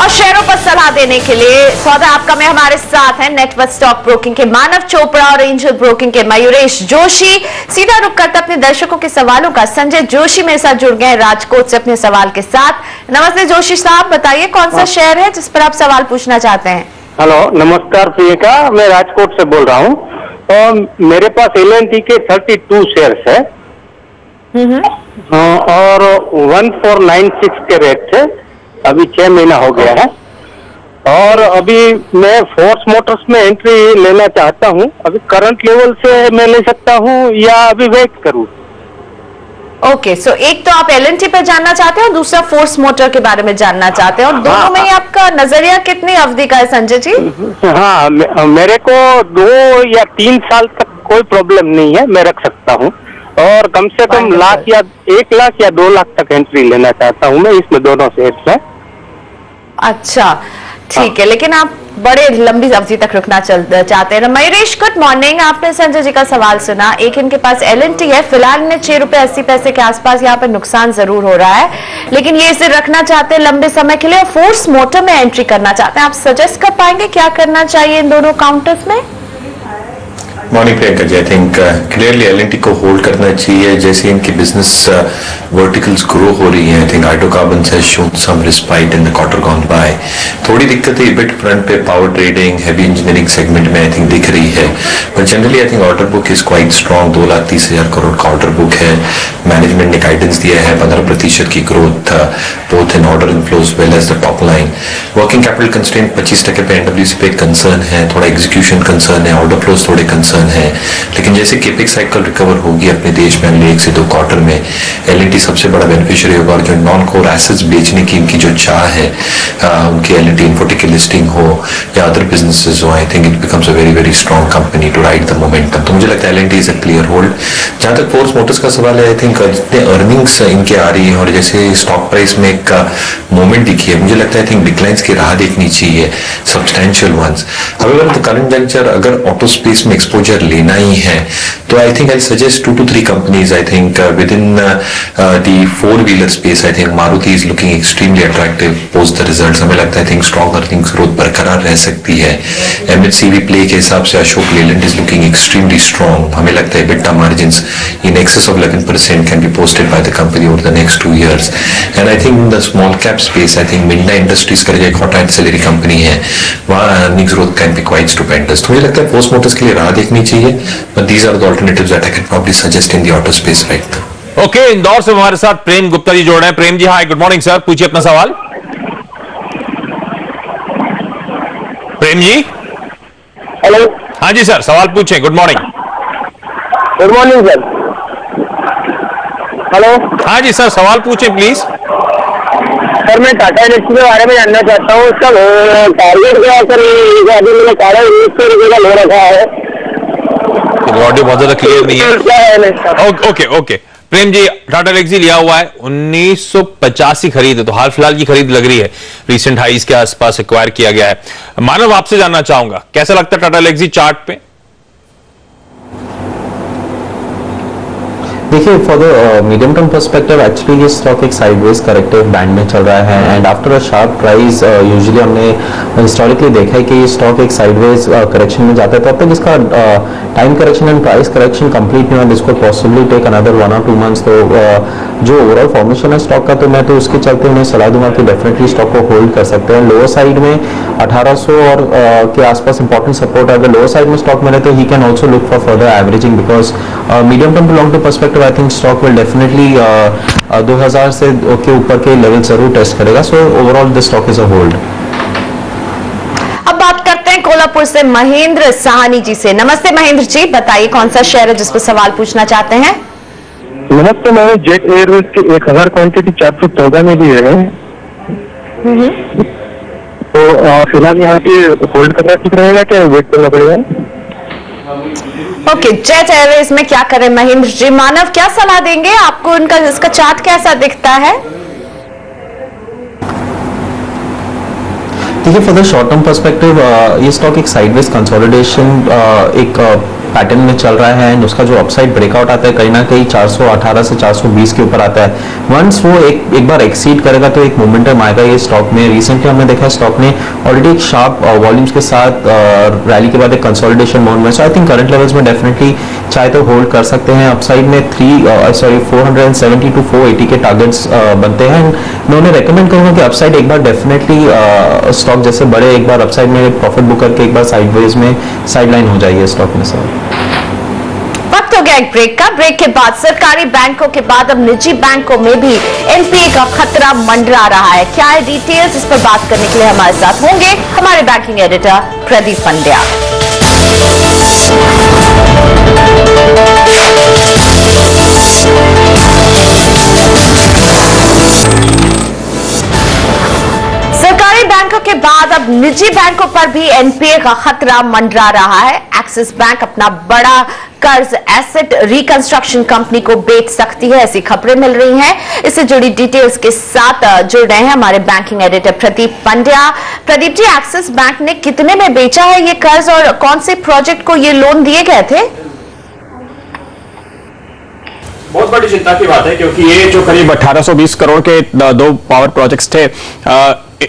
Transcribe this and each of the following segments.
और शेयरों पर सलाह देने के लिए सौदा आपका में हमारे साथ हैं नेटवर्क स्टॉक ब्रोकिंग के मानव चोपड़ा और एंजल ब्रोकिंग के मयूरेश जोशी। सीधा रुख करते अपने दर्शकों के सवालों का संजय जोशी मेरे साथ जुड़ गए राजकोट से अपने सवाल के साथ। नमस्ते जोशी साहब, बताइए कौन सा शेयर है जिस पर आप सवाल पूछना चाहते हैं? हेलो, नमस्कार प्रियंका, मैं राजकोट से बोल रहा हूँ। तो मेरे पास L&T के 32 शेयर्स है और 1496 के रेट थे। अभी 6 महीना हो गया है और अभी मैं फोर्स मोटर्स में एंट्री लेना चाहता हूँ। अभी करंट लेवल से मैं ले सकता हूँ या अभी वेट करूँ? ओके, सो एक तो आप L&T पर जानना चाहते हैं और दूसरा फोर्स मोटर के बारे में जानना चाहते हैं, और दोनों में ही आपका नजरिया कितनी अवधि का है संजय जी? हाँ, मेरे को 2 या 3 साल तक कोई प्रॉब्लम नहीं है, मैं रख सकता हूँ और कम से कम 1 लाख या 2 लाख तक एंट्री लेना चाहता हूँ मैं इसमें, दोनों शेयर्स में। अच्छा ठीक है, लेकिन आप बड़े लंबी अवधि तक रुकना चाहते हैं। Mayuresh, good morning. आपने संजय जी का सवाल सुना। एक इनके पास L&T है, फिलहाल इन्हें 6 रुपए 80 पैसे के आसपास यहाँ पर नुकसान जरूर हो रहा है, लेकिन ये इसे रखना चाहते हैं लंबे समय के लिए और फोर्स मोटर में एंट्री करना चाहते हैं। आप सजेस्ट कर पाएंगे क्या करना चाहिए इन दोनों काउंटर्स में? Morning Priyanka ji, I think clearly L&T को होल्ड करना चाहिए। जैसे इनकी बिजनेस वर्टिकल्स ग्रो हो रही हैं, I think hydrocarbons has shown some respite in the quarter gone by. थोड़ी दिक्कत है EBIT फ्रंट पे power trading heavy engineering segment में आई थिंक दिख रही है, but generally I think order book is quite strong. 2,30,000 crore का ऑर्डर बुक है। मैनेजमेंट ने गाइडेंस दिया है 15% की growth both in order inflows well as the top line. Working capital constraint 25% पे NWC पे कंसर्न है, थोड़ा एग्जीक्यूशन कंसर्न है, ऑर्डर फ्लोज थोड़े कंसर्न है, लेकिन जैसे केपेक्स साइकिल रिकवर होगी अपने देश में अगले 1 से 2 क्वार्टर में, L&T सबसे बड़ा बेनिफिशियरी होगा। और जो नॉन कोर एसेट्स बेचने की इनकी जो चाह है, उनकी L&T इन्फोटेक की लिस्टिंग हो या अदर बिजनेसेस हो, I think it becomes a very very strong company to ride the momentum. तो मुझे लगता है L&T is a clear hold. जहां तक फोर्स मोटर्स का सवाल है, आई थिंक जितने अर्निंग्स इनके आ रही है और जैसे स्टॉक प्राइस में एक मूवमेंट दिखी है, मुझे लगता है आई थिंक डिक्लाइंस की राह देखनी चाहिए, substantial ones. However the current juncture अगर ऑटो स्पेस में एक्सपोजर लेना ही है तो I think I suggest 2 to 3 companies. I think within the 4-wheeler space I think Maruti is looking extremely attractive post the results. हमें लगता है I think strong earnings growth बरकरार रह सकती है। MHCV प्ले के हिसाब से Ashok Leyland is looking extremely strong. हमें लगता है EBITDA margins in excess of 11% can be posted by the company over the next 2 years। And I think in the small cap space I think Minda industries करके एक hot ancillary company है, वहाँ earnings growth can be quite stupendous. तो मुझे लगता है force Motors के लिए राह देखनी चाहिए, but these are the alternatives that I can probably suggest in the auto space right now. Okay, Indore से हमारे साथ प्रेम गुप्ता जी जोड़ रहे हैं। प्रेम जी, हाय, गुड मॉर्निंग सर, पूछिए अपना सवाल। प्रेम जी, हेलो। हाँ जी सर, सवाल पूछें। Good morning. Good morning sir. Hello. हाँ जी सर, सवाल पूछें प्लीज। सर, मैं टाटा इंडस्ट्री के बारे में जानना चाहता हूँ। उसका टारगेट क्या है सर? अभी मैंने 1900 रुपये का ले रखा है। ऑडियो बहुत ज्यादा क्लियर नहीं है। ओके प्रेम जी, टाटा एलेक्सी लिया हुआ है, 1950 की खरीद है, तो हाल फिलहाल की खरीद लग रही है, रिसेंट हाइज के आसपास एक्वायर किया गया है। मानव, आपसे जानना चाहूंगा कैसा लगता है टाटा एलेक्सी चार्ट पे? देखिए, for the medium term perspective actually ये स्टॉक एक साइडवेज करेक्टिव बैंड में चल रहा है and after a sharp rise usually हमने हिस्टोरिकली देखा है कि ये स्टॉक एक साइडवेज करेक्शन में जाता है। तब तक इसका time correction and price correction complete नहीं हुआ, दिसको possibly take another 1 or 2 months। तो जो ओवरऑल फॉर्मेशन है स्टॉक का, तो मैं तो उसके चलते उन्हें सलाह दूंगा कि डेफिनेटली स्टॉक को होल्ड कर सकते हैं। लोअर साइड में 1800 और के आसपास इंपॉर्टेंट सपोर्ट है। अगर लोअर साइड में स्टॉक मिले तो ही can also look for further averaging, because medium term to long term perspective I think stock will definitely 2000 से के ऊपर के लेवल जरूर टेस्ट करेगा। So overall this stock is a hold. अब बात करते हैं कोल्हापुर से महेंद्र साहनी जी से। नमस्ते महेंद्र जी, बताइए कौन सा शेयर है जिस पर सवाल पूछना चाहते हैं? नमस्ते, मैंने जेट एयरवेज की 1000 क्वांटिटी 414 में दी है, तो फिलहाल यहाँ पे होल्ड करना ठीक रहेगा क्या वेट करना पड़ेगा? ओके, जेट एयरवेज में क्या करें महेंद्र जी? मानव, क्या सलाह देंगे आपको? उनका इसका चार्ट कैसा दिखता है? देखिए, for the short term perspective ये स्टॉक एक साइडवेज कंसोलिडेशन एक पैटर्न में चल रहा है एंड उसका जो अपसाइड ब्रेकआउट आता है कहीं ना कहीं 418 से 420 के ऊपर आता है। वंस वो एक बार एक्सीड करेगा तो एक मोमेंटम आएगा ये स्टॉक में। रिसेंटली हमने देखा स्टॉक ने ऑलरेडी एक शार्प वॉल्यूम्स के साथ रैली के बाद एक कंसोलिडेशन मोड में, सो आई थिंक करंट लेवल्स में डेफिनेटली चाहे तो होल्ड कर सकते हैं। अपसाइड में 470 टू 480 के टारगेट्स बनते हैं। मैं उन्हें रेकमेंड करूंगा कि अपसाइड एक बार डेफिनेटली स्टॉक जैसे बड़े एक बार अपसाइड में प्रॉफिट बुक करके एक बार साइडवेज में साइडलाइन हो जाइए स्टॉक में सर। वक्त हो गया एक ब्रेक का। ब्रेक के बाद सरकारी बैंकों के बाद अब निजी बैंकों में भी एनपीए का खतरा मंडरा रहा है। क्या है डिटेल्स, इस पर बात करने के लिए हमारे साथ होंगे हमारे बैंकिंग एडिटर प्रदीप पंड्या। सरकारी बैंकों के बाद अब निजी बैंकों पर भी एनपीए का खतरा मंडरा रहा है। एक्सिस बैंक अपना बड़ा कर्ज एसेट रिकंस्ट्रक्शन कंपनी को बेच सकती है, ऐसी खबरें मिल रही हैं। इससे जुड़ी डिटेल्स के साथ जुड़ रहे हैं हमारे banking editor Pradeep Pandya. Pradeep ji, axis bank ने कितने में बेचा है ये कर्ज और कौन से प्रोजेक्ट को ये लोन दिए गए थे? बहुत बड़ी चिंता की बात है क्योंकि ये जो करीब 1820 करोड़ के दो पावर प्रोजेक्ट्स थे,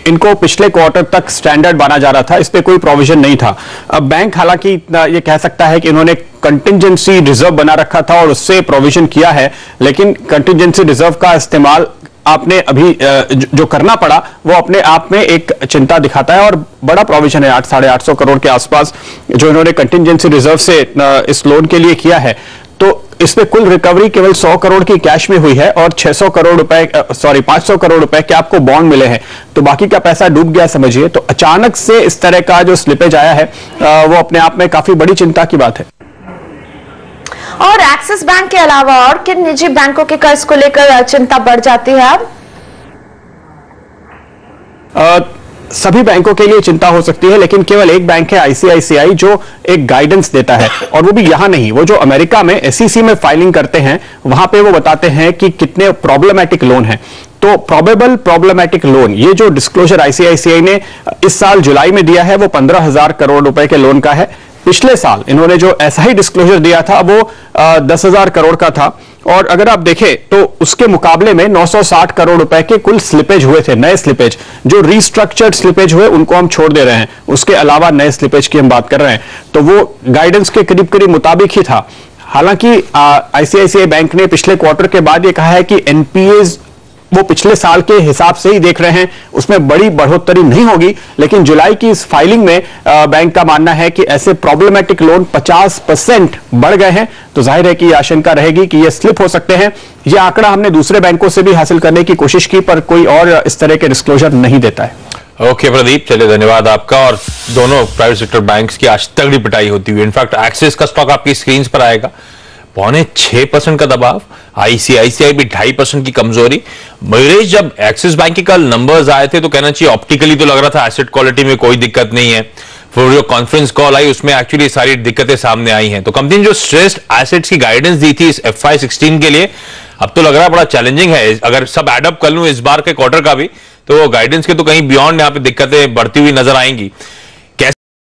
इनको पिछले क्वार्टर तक स्टैंडर्ड माना जा रहा था, इस पे कोई प्रोविजन नहीं था। अब बैंक हालांकि ये कह सकता है कि इन्होंने कंटिजेंसी रिजर्व बना रखा था और उससे प्रोविजन किया है, लेकिन कंटिजेंसी रिजर्व का इस्तेमाल आपने अभी जो करना पड़ा वो अपने आप में एक चिंता दिखाता है और बड़ा प्रोविजन है 800-850 करोड़ के आसपास जो इन्होंने कंटिजेंसी रिजर्व से इस लोन के लिए किया है। तो इसमें कुल रिकवरी केवल 100 करोड़ की कैश में हुई है और 500 करोड़ रुपए के आपको बॉन्ड मिले हैं, तो बाकी का पैसा डूब गया समझिए। तो अचानक से इस तरह का जो स्लिपेज आया है वो अपने आप में काफी बड़ी चिंता की बात है। और एक्सिस बैंक के अलावा और किन निजी बैंकों के कर्ज को लेकर चिंता बढ़ जाती है अब? सभी बैंकों के लिए चिंता हो सकती है, लेकिन केवल एक बैंक है आईसीआईसीआई जो एक गाइडेंस देता है, और वो भी यहां नहीं, वो जो अमेरिका में एसईसी में फाइलिंग करते हैं वहां पे वो बताते हैं कि कितने प्रॉब्लमैटिक लोन हैं। तो प्रोबेबल प्रॉब्लमैटिक लोन, ये जो डिस्क्लोजर आईसीआईसीआई ने इस साल जुलाई में दिया है वो 15,000 करोड़ रुपए के लोन का है। पिछले साल इन्होंने जो ऐसा ही डिस्क्लोजर दिया था वो 10,000 करोड़ का था, और अगर आप देखें तो उसके मुकाबले में 960 करोड़ रुपए के कुल स्लिपेज हुए थे, नए स्लिपेज। जो रीस्ट्रक्चर्ड स्लिपेज हुए उनको हम छोड़ दे रहे हैं, उसके अलावा नए स्लिपेज की हम बात कर रहे हैं, तो वो गाइडेंस के करीब करीब मुताबिक ही था। हालांकि आईसीआईसीआई बैंक ने पिछले क्वार्टर के बाद ये कहा है कि एनपीएज वो पिछले साल के हिसाब से ही देख रहे हैं, उसमें बड़ी बढ़ोतरी नहीं होगी, लेकिन जुलाई की इस फाइलिंग में बैंक का मानना है कि ऐसे प्रॉब्लमैटिक लोन 50% बढ़ गए हैं, तो जाहिर है कि यह आशंका रहेगी कि ये स्लिप हो सकते हैं। यह आंकड़ा हमने दूसरे बैंकों से भी हासिल करने की कोशिश की, पर कोई और इस तरह के डिस्क्लोजर नहीं देता है। ओके प्रदीप, चलिए धन्यवाद आपका। और दोनों प्राइवेट सेक्टर बैंक्स की आज तगड़ी पिटाई होती हुई, इनफैक्ट एक्सिस का स्टॉक आपकी स्क्रीन पर आएगा, 6.25% का दबाव, आईसीआईसीआई भी 2.5% की कमजोरी। मयूरेश, जब एक्सिस बैंक के कल नंबर्स आए थे तो कहना चाहिए ऑप्टिकली तो लग रहा था एसेट क्वालिटी में कोई दिक्कत नहीं है, फिर जो कॉन्फ्रेंस कॉल आई उसमें एक्चुअली सारी दिक्कतें सामने आई हैं। तो कंपनी ने जो स्ट्रेस्ड एसेट्स की गाइडेंस दी थी इस FY16 के लिए, अब तो लग रहा है बड़ा चैलेंजिंग है। अगर सब एडअप कर लूं इस बार के क्वार्टर का भी, तो गाइडेंस के तो कहीं बियॉन्ड यहाँ पे दिक्कतें बढ़ती हुई नजर आएंगी।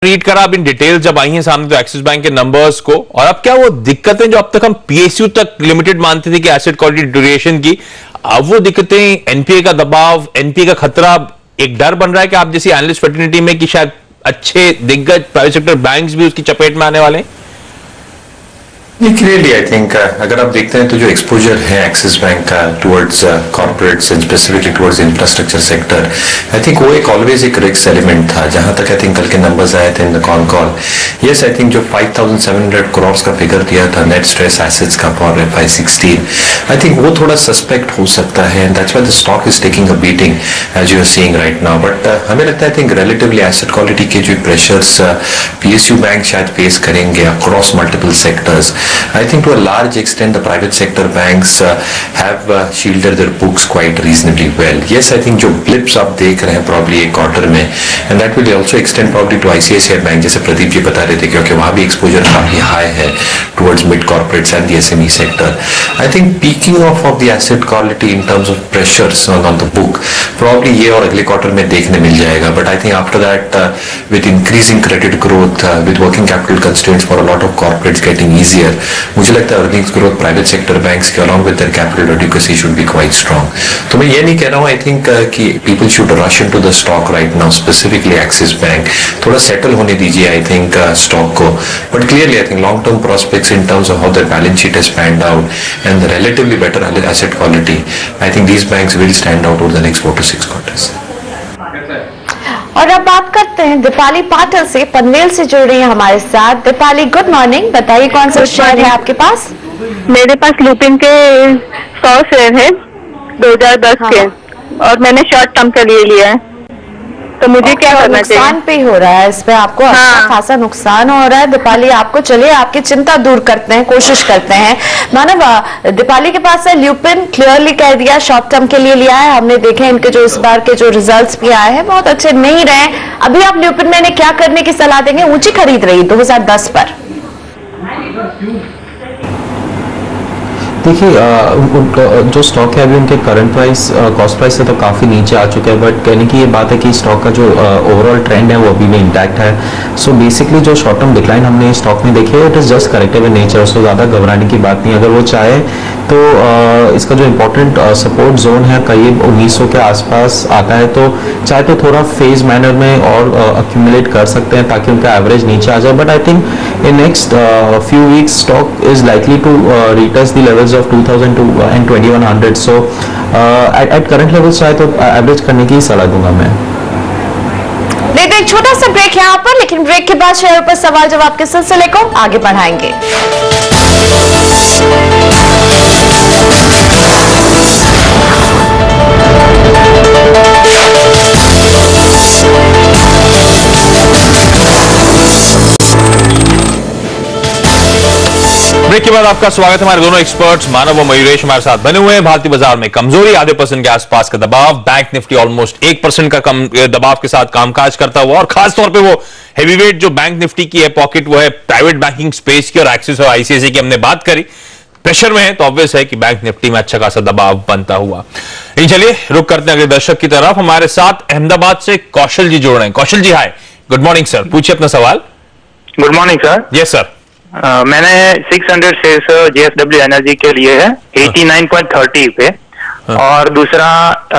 रीड करा अब इन डिटेल्स जब आई हैं सामने तो एक्सिस बैंक के नंबर्स को, और अब क्या वो दिक्कतें जो अब तक हम पीएसयू तक लिमिटेड मानते थे कि एसेट क्वालिटी ड्यूरेशन की, अब वो दिक्कतें, एनपीए का दबाव, एनपीए का खतरा, एक डर बन रहा है कि आप जैसी एनालिस्ट फैटर्निटी में कि शायद अच्छे दिग्गज प्राइवेट सेक्टर बैंक्स भी उसकी चपेट में आने वाले हैं? क्लियरली आई थिंक अगर आप देखते हैं तो जो एक्सपोजर है एक्सिस बैंक का towards corporates and specifically towards infrastructure sector, I think वो एक ऑलवेज एक रिस्क एलिमेंट था। जहां तक आई थिंक कल के नंबर्स आए थे in the con call, yes I think जो 5,700 करोड़ का फिगर दिया था नेट स्ट्रेस एसेट्स का फॉर FY16, आई थिंक वो थोड़ा सस्पेक्ट हो सकता है, and that's why the stock is taking a beating as you are seeing right now. But हमें लगता है I think relatively asset quality के जो प्रेशर्स PSU बैंक शायद फेस करेंगे across multiple sectors, I think to a large extent the private sector banks have shielded their books quite reasonably well. Yes, I think जो blips आप देख रहे हैं probably एक quarter में, and that will also extend probably to ICICI Bank, जैसे प्रदीप जी बता रहे थे, क्योंकि वहाँ भी exposure काफी high है towards mid corporates and the SME sector. I think peaking off of the asset quality in terms of pressures on the book probably ये और अगले quarter में देखने मिल जाएगा. But I think after that with increasing credit growth, with working capital constraints for a lot of corporates getting easier, मुझे लगता है earnings growth private sector banks के along with their capital adequacy should be quite strong. तो मैं ये नहीं कह रहा हूँ I think कि people should rush into the stock right now, specifically Axis Bank. थोड़ा settle होने दीजिए I think stock को. But clearly I think long-term prospects in terms of how their balance sheet has panned out and the relatively better asset quality, I think these banks will stand out over the next 4 to 6 quarters. और अब बात करते हैं दीपाली पाटिल से, पनवेल से जुड़ रही है हमारे साथ। दीपाली गुड मॉर्निंग, बताइए कौन सा शेयर है आपके पास? मेरे पास लुपिन के 100 शेयर है 2010 के, और मैंने शॉर्ट टर्म के लिए लिया है, तो मुझे क्या करना चाहिए? नुकसान पे हो रहा है, इस पे आपको अच्छा खासा नुकसान हो रहा है दीपाली आपको। चलिए आपकी चिंता दूर करते हैं, कोशिश करते हैं। मानव, दीपाली के पास है ल्यूपिन, क्लियरली कह दिया शॉर्ट टर्म के लिए लिया है। हमने देखे इनके जो इस बार के जो रिजल्ट्स भी आए हैं बहुत अच्छे नहीं रहे। अभी आप ल्यूपिन में क्या करने की सलाह देंगे? ऊंची खरीद रही 2010 पर। देखिए जो स्टॉक है अभी उनके करंट प्राइस कॉस्ट प्राइस से तो काफ़ी नीचे आ चुके हैं, बट कहने की ये बात है कि स्टॉक का जो ओवरऑल ट्रेंड है वो अभी भी इंटैक्ट है। सो बेसिकली जो शॉर्ट टर्म डिक्लाइन हमने स्टॉक में देखी है it is just corrective in nature, उसको ज़्यादा घबराने की बात नहीं। अगर वो चाहे तो इसका जो इम्पोर्टेंट सपोर्ट जोन है करीब 1900 के आसपास आता है, तो चाहे तो थोड़ा फेज मैनर में और अक्यूमुलेट कर सकते हैं ताकि उनका एवरेज नीचे आ जाए। But I think in next few weeks stock is likely to retest the levels of 2000 and 2100, so at current levels चाहे तो एवरेज करने की सलाह दूंगा मैं। लेते एक छोटा सा ब्रेक यहाँ पर, लेकिन ब्रेक के बाद शेयर पर सवाल जवाब के सिलसिले को आगे बढ़ाएंगे। ब्रेक के बाद आपका स्वागत है। हमारे दोनों एक्सपर्ट्स मानव और मयूरेश हमारे साथ बने हुए हैं। भारतीय बाजार में कमजोरी, आधे % के आसपास का दबाव, बैंक निफ्टी ऑलमोस्ट 1% का कम दबाव के साथ कामकाज करता हुआ, और खासतौर पे वो हेवीवेट जो बैंक निफ्टी की है पॉकेट, वो है प्राइवेट बैंकिंग स्पेस की, और एक्सिस और आईसीआईसीआई की हमने बात करी, प्रेशर में है तो ऑब्वियस है कि बैंक निफ्टी में अच्छा खासा दबाव बनता हुआ। चलिए रुक करते हैं अगले दर्शक की तरफ। हमारे साथ अहमदाबाद से कौशल जी जुड़ रहे हैं। कौशल जी हाय, गुड मॉर्निंग सर, पूछिए अपना सवाल। Good morning sir. Yes sir. मैंने 600 शेयर्स JSW एनर्जी के लिए है 89.30 पे, और दूसरा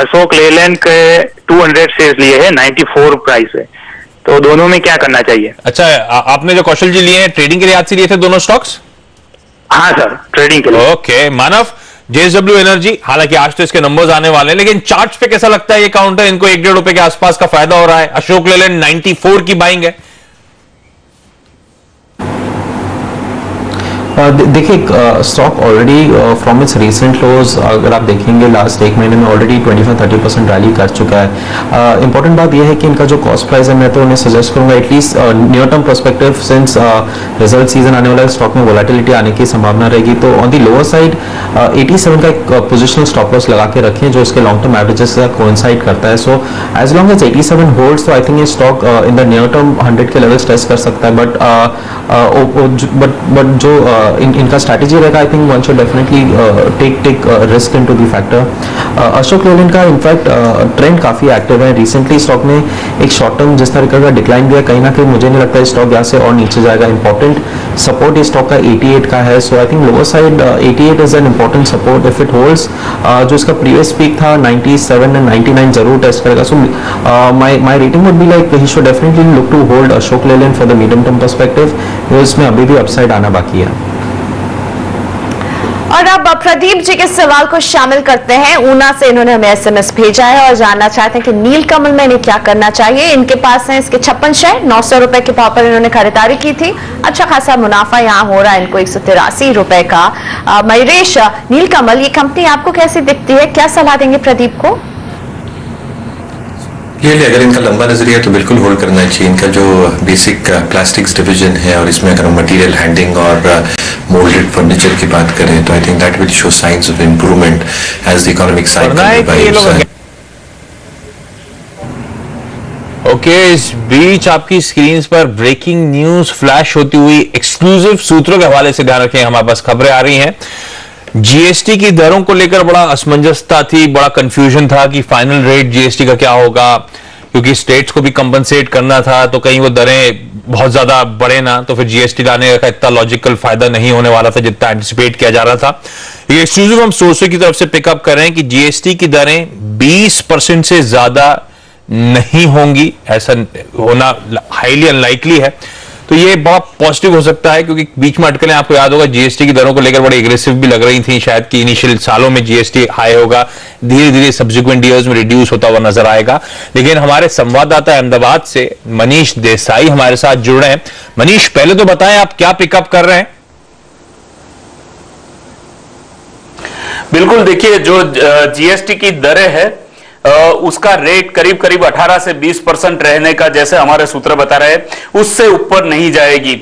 अशोक लेलैंड के 200 शेयर्स लिए है 94 प्राइस पे, तो दोनों में क्या करना चाहिए? अच्छा, आपने जो कौशल जी लिए हैं ट्रेडिंग के लिए आज से लिए थे दोनों स्टॉक्स? हाँ सर, ट्रेडिंग के लिए। ओके मानव, JSW एनर्जी, हालांकि आज तो इसके नंबर्स आने वाले हैं, लेकिन चार्ट्स पे कैसा लगता है ये काउंटर? इनको 1-1.5 रुपए के आसपास का फायदा हो रहा है। अशोक लेलैंड 94 की बाइंग है। देखिए stock already from its recent lows अगर आप देखेंगे लास्ट एक महीने में ऑलरेडी 25-30% रैली कर चुका है। इंपॉर्टेंट बात यह है कि इनका जो कॉस्ट प्राइस है मैं तो उन्हें सजेस्ट करूंगा at least near term perspective, since result season आने वाला है, स्टॉक में वोलेटिलिटी आने की संभावना रहेगी, तो ऑन दी लोअर साइड 87 का एक पोजिशनल स्टॉप लॉस लगा के रखें जो इसके लॉन्ग टर्म एवरेजेस से कोइंसाइड करता है। So as long as 87 holds, तो आई थिंक ये stock in the near term 100 के लेवल्स टेस्ट कर सकता है। बट जो इनका स्ट्रैटेजी रहेगा, I think one should definitely take risk into the factor. Ashok Leyland का इनफैक्ट ट्रेंड काफी एक्टिव है। रिसेंटली स्टॉक ने एक शॉर्ट टर्म जिस तरीके का डिक्लाइन दिया, कहीं ना कहीं मुझे नहीं लगता स्टॉक यहाँ से और नीचे जाएगा। इंपॉर्टेंट सपोर्ट इस स्टॉक का 88 का है, so I think lower side 88 is an important support if it holds. जो इसका प्रीवियस पीक था 97 एंड 99 जरूर टेस्ट करेगा। So my rating would be like he should definitely look to hold Ashok Leyland for the medium term perspective, वो इसमें अभी भी upside आना बाकी है। और अब प्रदीप जी के सवाल को शामिल करते हैं। ऊना से इन्होंने हमें SMS भेजा है और जानना चाहते हैं कि नीलकमल में इन्हें क्या करना चाहिए। इनके पास है इसके 56 शेयर, 900 रुपए के भाव पर इन्होंने खरीदारी की थी। अच्छा खासा मुनाफा यहाँ हो रहा है इनको 183 रुपए का। मयूरेश, नीलकमल ये कंपनी आपको कैसी दिखती है, क्या सलाह देंगे प्रदीप को? क्लियरली अगर इनका लंबा नजरिया तो बिल्कुल होल्ड करना चाहिए। इनका जो बेसिक प्लास्टिक्स डिवीजन है और इसमें अगर हम मटेरियल हैंडलिंग और मोल्डेड फर्नीचर की बात करें तो I think that will show signs of improvement as the economic cycle. Okay, इस बीच आपकी स्क्रीन पर ब्रेकिंग न्यूज फ्लैश होती हुई एक्सक्लूसिव सूत्रों के हवाले से ध्यान रखें, हमारे पास खबरें आ रही हैं। जीएसटी की दरों को लेकर बड़ा असमंजसता थी, बड़ा कंफ्यूजन था कि फाइनल रेट जीएसटी का क्या होगा, क्योंकि स्टेट्स को भी कंपनसेट करना था, तो कहीं वो दरें बहुत ज्यादा बढ़े ना, तो फिर जीएसटी लाने का इतना लॉजिकल फायदा नहीं होने वाला था जितना एंटिसिपेट किया जा रहा था। ये एक्सक्लूसिव हम सोर्सों की तरफ से पिकअप कर रहे हैं कि जीएसटी की दरें 20% से ज्यादा नहीं होंगी, ऐसा होना हाईली अनलाइकली है। तो ये बहुत पॉजिटिव हो सकता है, क्योंकि बीच में अटकलें आपको याद होगा जीएसटी की दरों को लेकर बड़ी एग्रेसिव भी लग रही थी, शायद कि इनिशियल सालों में जीएसटी हाई होगा, धीरे धीरे सब्सिक्वेंट ईयर्स में रिड्यूस होता हुआ नजर आएगा। लेकिन हमारे संवाददाता अहमदाबाद से मनीष देसाई हमारे साथ जुड़ रहे हैं। मनीष, पहले तो बताएं आप क्या पिकअप कर रहे हैं? बिल्कुल, देखिए जो जीएसटी की दरें है उसका रेट करीब करीब 18 से 20% रहने का, जैसे हमारे सूत्र बता रहे हैं, उससे ऊपर नहीं जाएगी।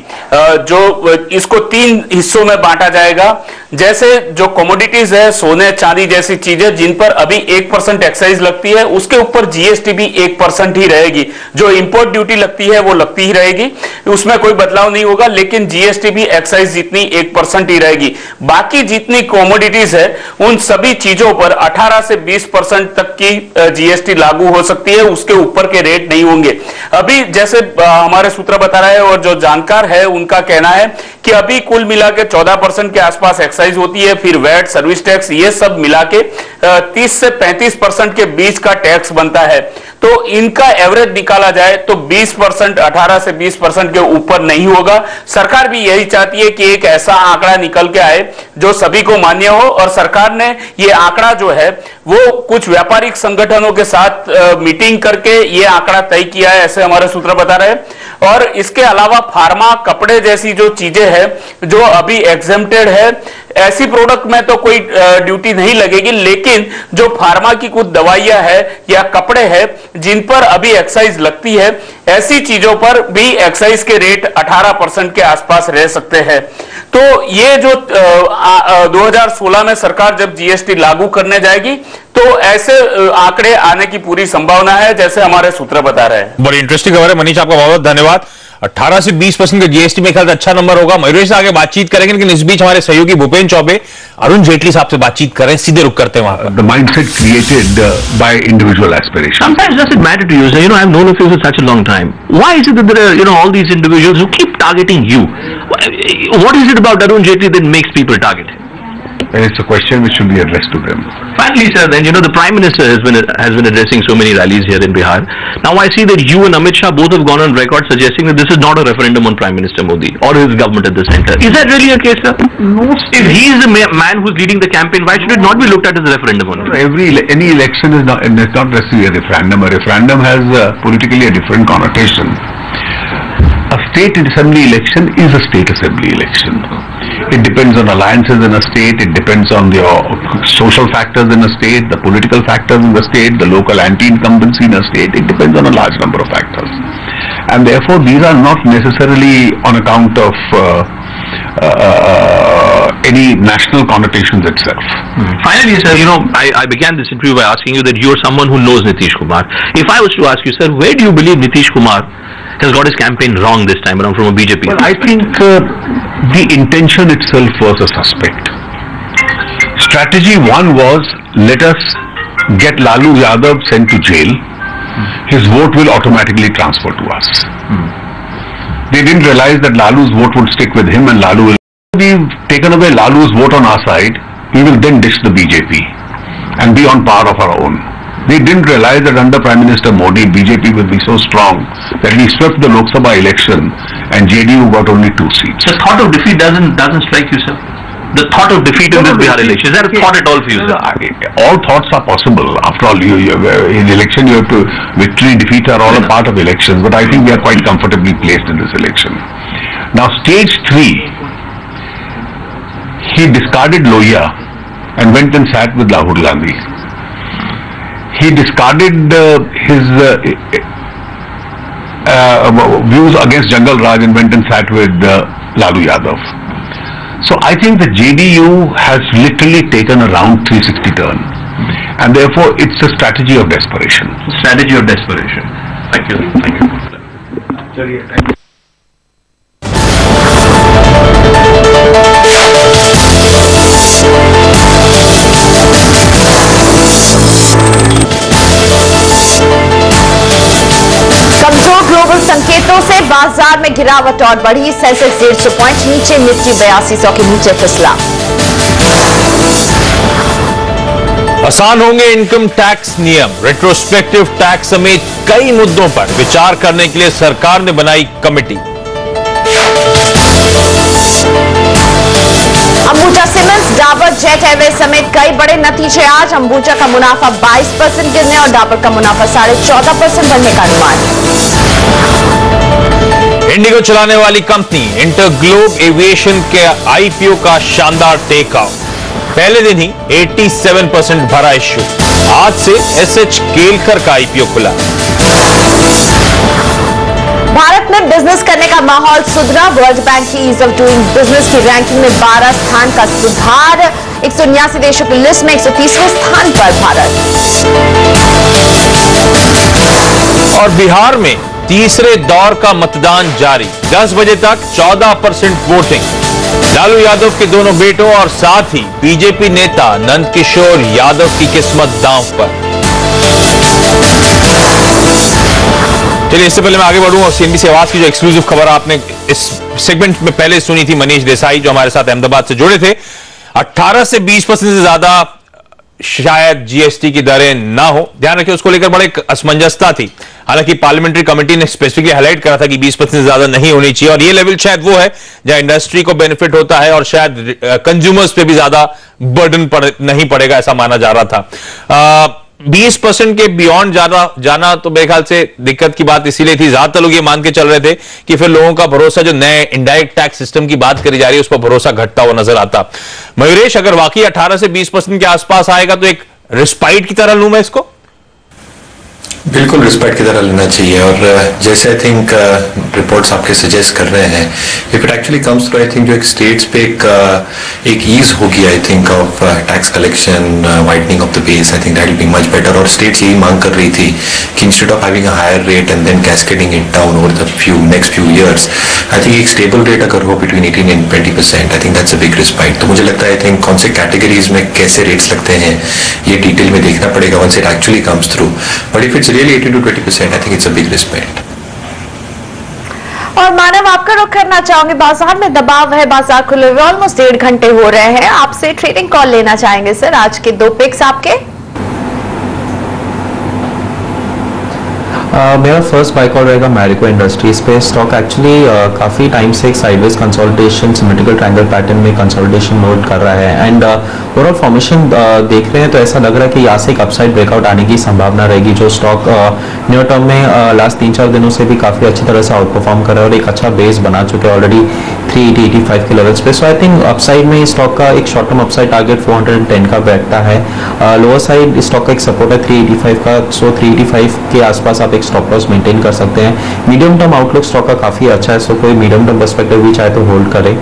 जो इसको 3 हिस्सों में बांटा जाएगा। जैसे जो कमोडिटीज है, सोने चांदी जैसी चीजें जिन पर अभी 1% एक्साइज लगती है, उसके ऊपर जीएसटी भी 1% ही रहेगी। जो इंपोर्ट ड्यूटी लगती है वो लगती ही रहेगी, उसमें कोई बदलाव नहीं होगा, लेकिन जीएसटी भी एक्साइज जितनी 1% ही रहेगी। बाकी जितनी कमोडिटीज है उन सभी चीजों पर 18 से 20% तक की जीएसटी लागू हो सकती है, उसके ऊपर के रेट नहीं होंगे। अभी जैसे हमारे सूत्र बता रहे हैं और जो जानकार है उनका कहना है कि अभी कुल मिला के 14% के आसपास एक्साइज होती है, फिर वैट, सर्विस टैक्स, ये सब मिला के 30 से 35% के बीच का टैक्स बनता है। तो इनका एवरेज निकाला जाए तो 20%, 18 से 20% के ऊपर नहीं होगा। सरकार भी यही चाहती है कि एक ऐसा आंकड़ा निकल के आए जो सभी को मान्य हो, और सरकार ने ये आंकड़ा जो है वो कुछ व्यापारिक संगठनों के साथ मीटिंग करके ये आंकड़ा तय किया है, ऐसे हमारे सूत्र बता रहे हैं। और इसके अलावा फार्मा, कपड़े जैसी जो चीजें हैं जो अभी एग्जेम्प्टेड है, ऐसी प्रोडक्ट में तो कोई ड्यूटी नहीं लगेगी, लेकिन जो फार्मा की कुछ दवाइयां है या कपड़े हैं जिन पर अभी एक्साइज लगती है, ऐसी चीजों पर भी एक्साइज के रेट 18% के आसपास रह सकते हैं। तो ये जो 2016 में सरकार जब जीएसटी लागू करने जाएगी तो ऐसे आंकड़े आने की पूरी संभावना है, जैसे हमारे सूत्र बता रहे हैं। बड़ी इंटरेस्टिंग खबर है मनीष, आपका बहुत बहुत धन्यवाद। 18 से 20% का जीएसटी में ख्याल अच्छा नंबर होगा। मयूरेश से आगे बातचीत करेंगे, लेकिन इस बीच हमारे सहयोगी भूपेन चौबे अरुण जेटली साहब से बातचीत करें, सीधे रुक करते हैं वहां पर। The mindset created by individual aspirations. Sometimes does it matter to you? You know, I've known of you for such a long time. Why is it that there are, all these individuals who keep targeting you? What is it about Arun Jaitley that makes people target him? And it's a question which should be addressed to them. Finally, sir, then the Prime Minister has been addressing so many rallies here in Bihar. Now I see that you and Amit Shah both have gone on record suggesting that this is not a referendum on Prime Minister Modi or his government at the center. Is that really a case, sir? No. If he is the man who's leading the campaign, why should it not be looked at as a referendum on him? Any election is not necessarily a referendum. A referendum has politically a different connotation. A state assembly election is a state assembly election. It depends on alliances in a state, it depends on the social factors in a state, the political factors in the state, the local anti-incumbency in a state. It depends on a large number of factors. And therefore these are not necessarily on account of any national connotations itself. Finally, sir, I began this interview by asking you that you are someone who knows Nitish Kumar. If I was to ask you, sir, where do you believe Nitish Kumar has got his campaign wrong this time around from a BJP? Well, I think the intention itself was a suspect. Strategy one was, let us get Lalu Yadav sent to jail. His vote will automatically transfer to us. They didn't realize that Lalu's vote would stick with him and Lalu will... We've taken away Lalu's vote on our side, we will then ditch the BJP and be on par of our own. They didn't realize that under Prime Minister Modi, BJP will be so strong that we swept the Lok Sabha election and JDU got only 2 seats. The thought of defeat doesn't strike you, sir? The thought of defeat in this Bihar election, is that a thought at all for you, sir? All thoughts are possible. After all, in election, you have to, victory, defeat are all a part of elections, but I think we are quite comfortably placed in this election. Now, stage 3, he discarded Lohia and went and sat with Rahul Gandhi. he discarded his views against Jungle Raj and went and sat with Lalu Yadav. So I think the JDU has literally taken a round 360 turn, and therefore it's a strategy of desperation. Strategy of desperation. Thank you. Thank you. Thank you. कमजोर global संकेतों से बाजार में गिरावट और बढ़ी। Sensex 150 point नीचे, Nifty 8200 के नीचे फिसला। आसान होंगे इनकम टैक्स नियम। रेट्रोस्पेक्टिव टैक्स समेत कई मुद्दों पर विचार करने के लिए सरकार ने बनाई committee. Ambuja cements, Dabur, jet Airways समेत कई बड़े नतीजे आज। अंबुजा का मुनाफा 22% गिरने और डाबर का मुनाफा 14.5% बढ़ने का अनुमान। इंडिगो चलाने वाली कंपनी इंटरग्लोब एविएशन के आईपीओ का शानदार टेक ऑफ। पहले दिन ही 87% भरा इश्यू। आज से एसएच केलकर का आईपीओ खुला। भारत में बिजनेस करने का माहौल सुधरा। वर्ल्ड बैंक की ईज ऑफ डूइंग बिजनेस की रैंकिंग में 12 स्थान का सुधार। 179 देशों की लिस्ट में 130वें स्थान पर भारत। और बिहार में तीसरे दौर का मतदान जारी। 10 बजे तक 14% वोटिंग। लालू यादव के दोनों बेटों और साथ ही बीजेपी नेता नंदकिशोर यादव की किस्मत दांव पर। चलिए, इससे पहले मैं आगे बढ़ूं और सीएनबीसी आवाज की जो एक्सक्लूसिव खबर आपने इस सेगमेंट में पहले सुनी थी, मनीष देसाई जो हमारे साथ अहमदाबाद से जुड़े थे, 18 से 20% से ज्यादा शायद जीएसटी की दरें ना हो। ध्यान रखिए, उसको लेकर बड़े असमंजसता थी। हालांकि पार्लियामेंटी कमेटी ने स्पेसिफिकली हाईलाइट करा था कि 20% से ज्यादा नहीं होनी चाहिए, और ये लेवल शायद वो है जहां इंडस्ट्री को बेनिफिट होता है और शायद कंज्यूमर्स पे भी ज्यादा बर्डन नहीं पड़ेगा, ऐसा माना जा रहा था। 20% के बियॉन्ड जाना तो मेरे ख्याल से दिक्कत की बात इसीलिए थी। ज्यादातर लोग ये मान के चल रहे थे कि फिर लोगों का भरोसा, जो नए इनडायरेक्ट टैक्स सिस्टम की बात करी जा रही है, उस पर भरोसा घटता हुआ नजर आता। मयूरेश, अगर वाकई 18 से 20% के आसपास आएगा तो एक रिस्पाइट की तरह लूं मैं इसको? बिल्कुल रिस्पेक्ट की तरह लेना चाहिए। और जैसे आई थिंक रिपोर्ट्स आपके सजेस्ट कर रहे हैं, if it actually comes through, I think जो एक स्टेट्स पे एक ईज होगी I think of tax collection, widening of the base, I think that will be much better. और स्टेट्स यही मांग कर रही थी कि instead of having a higher rate and then cascading it down over the next few years, I think एक stable rate अगर हो between 18 and 20%, I think that's a big respite. तो मुझे लगता है आई थिंक कौन से कैटेगरीज में कैसे रेट्स लगते हैं ये डिटेल में देखना पड़ेगा once it actually comes through. But if it's really 18 to 20%, I think it's a big respect. और मानव, आपका रुख करना चाहूंगे, बाजार में दबाव है, बाजार खुले हुए ऑलमोस्ट 1.5 घंटे हो रहे हैं। आपसे ट्रेडिंग कॉल लेना चाहेंगे सर। आज के 2 पिक्स आपके। मेरा फर्स्ट बाय कॉल रहेगा मैरिको इंडस्ट्रीज पे। स्टॉक एक्चुअली काफ़ी टाइम से एक sideways consolidation, symmetrical triangle pattern में कंसोलिडेशन नोट कर रहा है, एंड ओवरऑल फॉर्मेशन देख रहे हैं तो ऐसा लग रहा है कि यहाँ से एक अपसाइड ब्रेकआउट आने की संभावना रहेगी। जो स्टॉक न्यू टर्म में लास्ट 3-4 दिनों से भी काफ़ी अच्छी तरह से आउट परफॉर्म कर रहा है और एक अच्छा बेस बना चुका है ऑलरेडी 380-85 के लेवल्स पे। सो आई थिंक अपसाइड में स्टॉक का एक शॉर्ट टर्म अपसाइड टारगेट 410 का बैठता है। लोअर साइड स्टॉक का एक सपोर्ट है 385 का। सो 385 के आसपास आप स्टॉप लॉस मेंटेन कर सकते हैं। मीडियम टर्म आउटलुक स्टॉक का काफी अच्छा है, सो कोई मीडियम टर्म पर्सपेक्टिव भी चाहे तो होल्ड करे।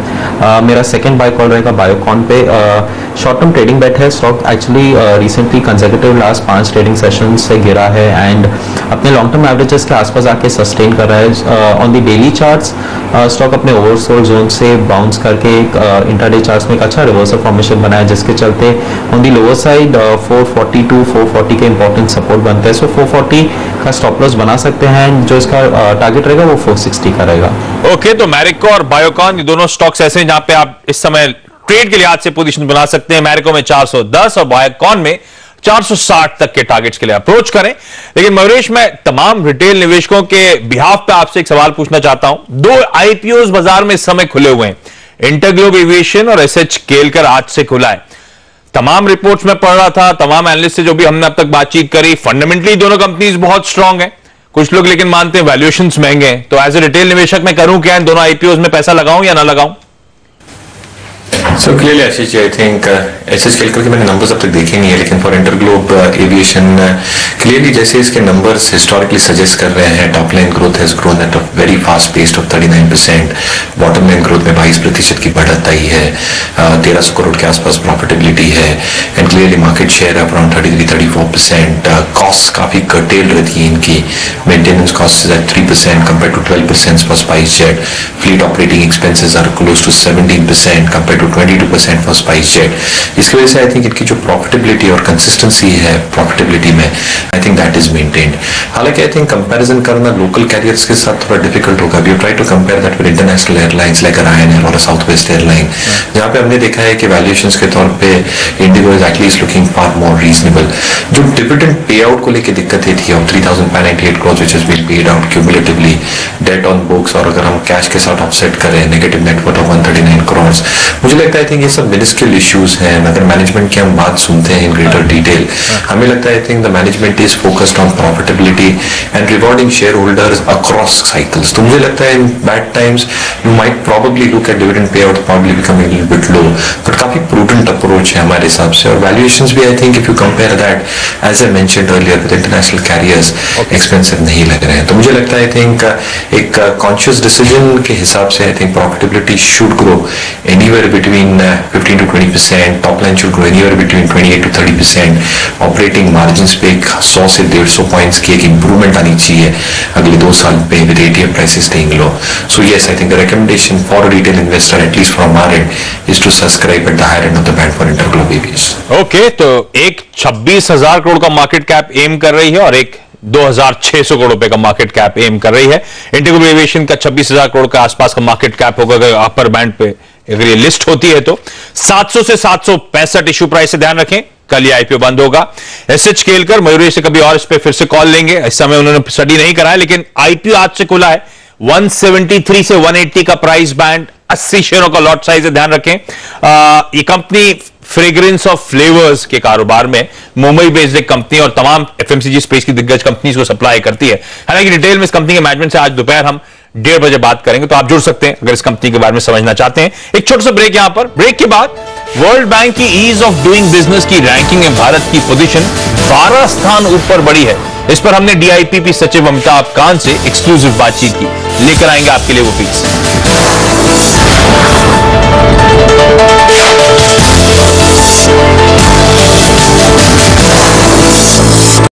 मेरा सेकंड बाय कॉल रहेगा बायोकॉन पे। शॉर्ट टर्म ट्रेडिंग बेट है। Stock actually recently consecutive last 5 trading session से गिरा है एंड अपने लॉन्ग टर्म एवरेजेस के आसपास आके सस्टेन कर रहा है। On the daily charts stock अपने ओवरसोल्ड जोन से बाउंस करके एक इंट्राडे चार्ट्स में एक अच्छा रिवर्सल फॉर्मेशन बनाया, जिसके चलते on the lower side 440 to 440 के इंपॉर्टेंट सपोर्ट बनते हैं। सो 440 का स्टॉप लॉस बना सकते हैं, जो इसका टारगेट रहेगा वो 460 का रहेगा। ओके, तो मैरिको और बायोकॉन ये दोनों स्टॉक्स ऐसे हैं जहां पे आप इस समय ट्रेड के लिए आज से पोजीशन बना सकते हैं। मैरिको में 410 और बायोकॉन में 460 तक के टारगेट्स के लिए अप्रोच करें। लेकिन मयूरेश, मैं तमाम रिटेल निवेशकों के बिहाफ पे आपसे एक सवाल पूछना चाहता हूं। 2 आईपीओ बाजार में इस समय खुले हुए हैं, इंटरग्लोब एविएशन और एसएच केलकर आज से खुला है। तमाम रिपोर्ट्स में पढ़ रहा था, तमाम एनालिस्ट से जो भी हमने अब तक बातचीत करी, फंडामेंटली दोनों कंपनीज बहुत स्ट्रांग हैं। कुछ लोग लेकिन मानते हैं वैल्यूएशंस महंगे हैं। तो एज ए रिटेल निवेशक मैं करूं क्या, इन दोनों आईपीओ में पैसा लगाऊं या ना लगाऊं? So clearly, Ashish, I think ऐसे स्केल करके मैंने नंबर्स अब तक देखे नहीं है, लेकिन फॉर इंटरग्लोब एविएशन क्लियरली जैसे इसके नंबर्स हिस्टोरिकली सजेस्ट कर रहे हैं, top line growth has grown at a very fast pace of 39%, bottom line growth में 22% की बढ़त आई है, 1300 करोड़ के आसपास प्रॉफिटेबिलिटी है, and clearly market share around 33-34%, cost काफी कर्टेल रहती है इनकी, maintenance cost is at 3% compare to 12% for SpiceJet, fleet operating expenses are close to 17% compare to 22% for SpiceJet. इसकी वजह से आई थिंक इनकी जो प्रॉफिटेबिलिटी और कंसिस्टेंसी है प्रॉफिटेबिलिटी में, I think that is maintained. हालांकि आई थिंक कंपैरिजन करना लोकल कैरियर्स के साथ थोड़ा डिफिकल्ट होगा। We try to compare that with international airlines like Ryan और साउथ वेस्ट एयरलाइन, जहां पे हमने देखा है कि वैल्यूएशंस के तौर पे IndiGo is at least looking far more reasonable. जो डिविडेंड पे आउट को लेकर दिक्कतें थी of 3,598 crores which has been paid out cumulatively, debt on books, और अगर हम कैश के साथ ऑफसेट करें नेगेटिव नेटवर्थ ऑफ 139 crores, मुझे लगता है आई थिंक ये सब मिनिस्ट्रियल इश्यूज हैं। अगर मैनेजमेंट की हम बात सुनते हैं इन ग्रेटर डिटेल, हमें लगता है I think the management is focused on profitability and rewarding share holders across cycles. तो मुझे लगता है in bad times you might probably look at dividend pay out probably becoming a little bit low, but काफी prudent approach है हमारे हिसाब से। और वैल्यूएशंस भी I think if you compare that as I mentioned earlier with international carriers expensive नहीं लग रहे हैं। तो मुझे लगता है आई थिंक एक कॉन्शियस डिसीजन के हिसाब से I think profitability should grow anywhere between 15 to 20%, top line should grow anywhere between 28 to 30%, operating margins पे 100 से 150 पॉइंट्स की एक इंप्रूवमेंट आनी चाहिए अगले 2 साल पे with ATM prices staying low. So yes, I think the recommendation for retail investor at least from our end is to subscribe at the higher end of the band for InterGlobe Aviation. Okay, तो एक 26,000 करोड़ का market cap M कर रही है और एक 2,600 करोड़ रुपए का मार्केट कैप एम कर रही है। इंटरग्लोब एविएशन का 26,000 करोड़ के आसपास का मार्केट कैप होगा अगर अपर बैंड पे अगर ये लिस्ट होती है तो। 700 से 765 इश्यू प्राइस से ध्यान रखें, कल ये आईपीओ बंद होगा। एसएच केलकर मयूरेश से कभी और इस पे फिर से कॉल लेंगे, इस समय उन्होंने स्टडी नहीं कराया, लेकिन आईपीओ आज से खुला है 173 से 180 का प्राइस बैंड, 80 शेयरों का लॉट साइज है, ध्यान रखें। ये कंपनी फ्रेग्रेंस ऑफ फ्लेवर्स के कारोबार में मुंबई बेस्ड एक कंपनी और तमाम एफएमसीजी स्पेस की दिग्गज कंपनीज को सप्लाई करती है। हालांकि डिटेल में इस कंपनी के मैनेजमेंट से आज दोपहर हम 1:30 बजे बात करेंगे, तो आप जुड़ सकते हैं अगर इस कंपनी के बारे में समझना चाहते हैं। एक छोटा सा ब्रेक यहां पर, ब्रेक के बाद वर्ल्ड बैंक की ईज ऑफ डूइंग बिजनेस की रैंकिंग में भारत की पोजीशन 12 स्थान ऊपर बढ़ी है। इस पर हमने DIPP सचिव अमिताभ कांत से एक्सक्लूसिव बातचीत की, लेकर आएंगे आपके लिए वो पीस।